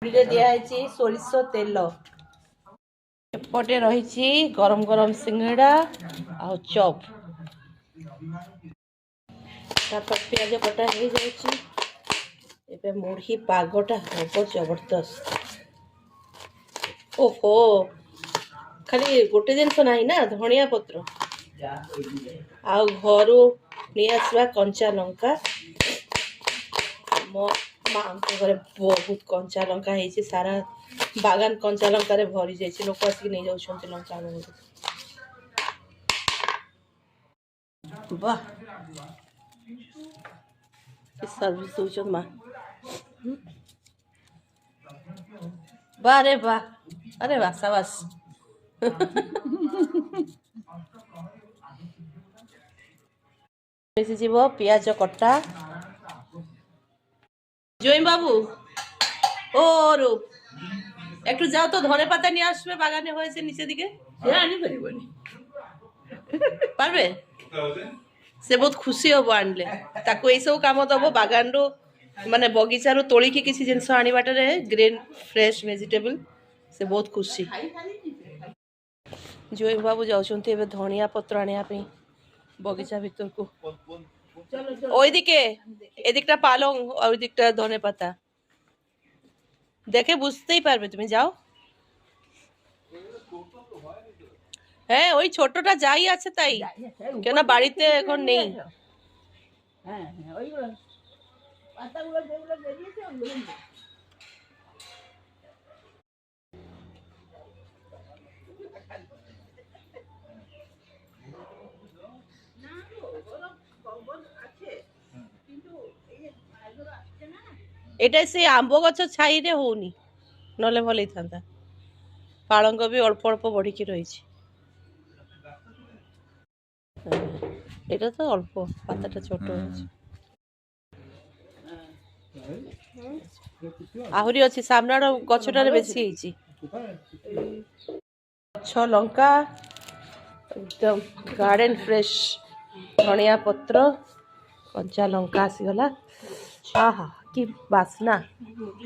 दिखाई सोरिष तेल एपटे रही गरम गरम सिंगड़ा आ चॉप पियाज कटा हो जाए मुढ़ी पागटा हम जबरदस्त। ओहो खाली गोटे जिनस ना ना धनिया पत्र आ घर नहीं आसवा कंचा लंका मो माँ घरे बहुत कंचा लंका है सारा बागान कंचा लंका भरी जाइए लोक आसिक नहीं जाऊँ लंका वाह सर्विस दौन माँ वाह रे वाह अरे वाह साबास मिसी पियाज कटा জয় বাবু ও রূপ একটু যাও তো ধনে পাতা নিয়ে আসবে বাগানে হয়েছে নিচে দিকে আনি পারিবনি পারবে সে বহুত খুশি হব আনলে তাকে এইসব কাম দব বাগানরু মানে বগিচারু তোলিকি কিছু জিনিস আনিবাটারে গ্রিন ফ্রেশ ভেজিটেবল সে বহুত খুশি। জয় বাবু যাচ্ছেন এবে ধনিয়া পত্র আনিয়া পাই বগিচা ভিতরকু ওইদিকে এদিকটা পালং আর ওইদিকটা ধনে পাতা দেখে বুঝতেই পারবে তুমি যাও। হ্যাঁ ওই ছোটটা যাই আছে তাই কেন বাড়িতে এখন নেই। এটা সেই আম্ব গছ ছাইরে হউনি নলে ভালোই থান্তা পালঙ্গ বি অল্প অল্প বড়িকি রয়েছে এটা তো অল্প পাতাটা ছোট হয়েছে আহুরি ଅଛି ସାମ୍ନାର ଗଛଟାରେ ବେଶୀ ହେଇଛି ଗଛ ଲଙ୍କା एकदम गार्डन फ्रेश धनिया पत्र कंचा लंका आसीगला आहा कि बास्ना।